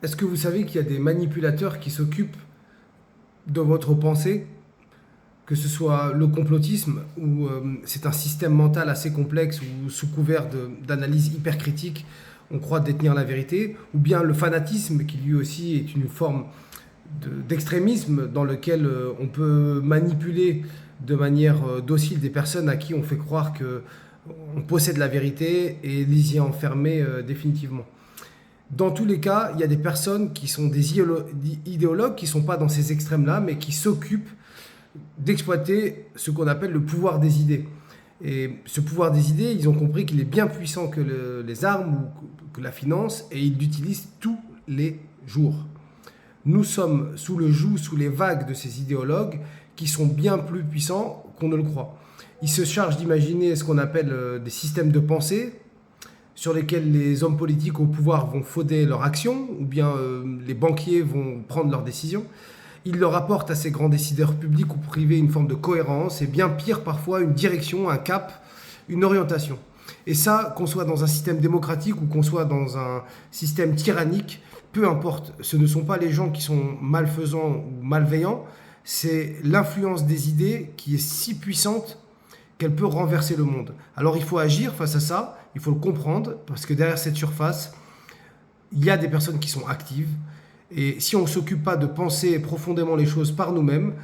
Est-ce que vous savez qu'il y a des manipulateurs qui s'occupent de votre pensée, que ce soit le complotisme, ou c'est un système mental assez complexe, où sous couvert d'analyse hyper critique, on croit détenir la vérité, ou bien le fanatisme, qui lui aussi est une forme d'extrémisme dans lequel on peut manipuler de manière docile des personnes à qui on fait croire que on possède la vérité et les y enfermer définitivement. Dans tous les cas, il y a des personnes qui sont des idéologues qui ne sont pas dans ces extrêmes-là, mais qui s'occupent d'exploiter ce qu'on appelle le pouvoir des idées. Et ce pouvoir des idées, ils ont compris qu'il est bien puissant que les armes ou que la finance, et ils l'utilisent tous les jours. Nous sommes sous le joug, sous les vagues de ces idéologues qui sont bien plus puissants qu'on ne le croit. Ils se chargent d'imaginer ce qu'on appelle des systèmes de pensée sur lesquels les hommes politiques au pouvoir vont fonder leur action, ou bien les banquiers vont prendre leurs décisions. Ils leur apportent à ces grands décideurs publics ou privés une forme de cohérence, et bien pire parfois une direction, un cap, une orientation. Et ça, qu'on soit dans un système démocratique ou qu'on soit dans un système tyrannique, peu importe, ce ne sont pas les gens qui sont malfaisants ou malveillants, c'est l'influence des idées qui est si puissante qu'elle peut renverser le monde. Alors il faut agir face à ça, il faut le comprendre, parce que derrière cette surface, il y a des personnes qui sont actives, et si on ne s'occupe pas de penser profondément les choses par nous-mêmes,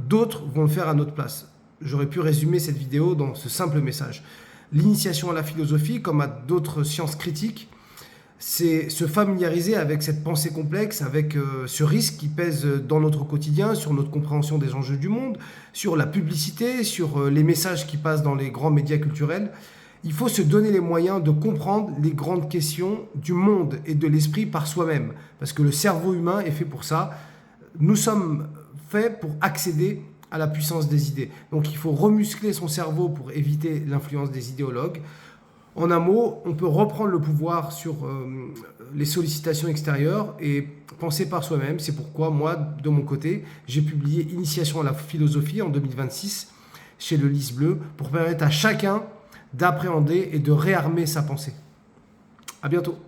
d'autres vont le faire à notre place. J'aurais pu résumer cette vidéo dans ce simple message. L'initiation à la philosophie, comme à d'autres sciences critiques, c'est se familiariser avec cette pensée complexe, avec ce risque qui pèse dans notre quotidien, sur notre compréhension des enjeux du monde, sur la publicité, sur les messages qui passent dans les grands médias culturels. Il faut se donner les moyens de comprendre les grandes questions du monde et de l'esprit par soi-même, parce que le cerveau humain est fait pour ça. Nous sommes faits pour accéder à la puissance des idées. Donc il faut remuscler son cerveau pour éviter l'influence des idéologues. En un mot, on peut reprendre le pouvoir sur les sollicitations extérieures et penser par soi-même. C'est pourquoi moi, de mon côté, j'ai publié Initiation à la philosophie en 2026 chez le Lys Bleu pour permettre à chacun d'appréhender et de réarmer sa pensée. À bientôt.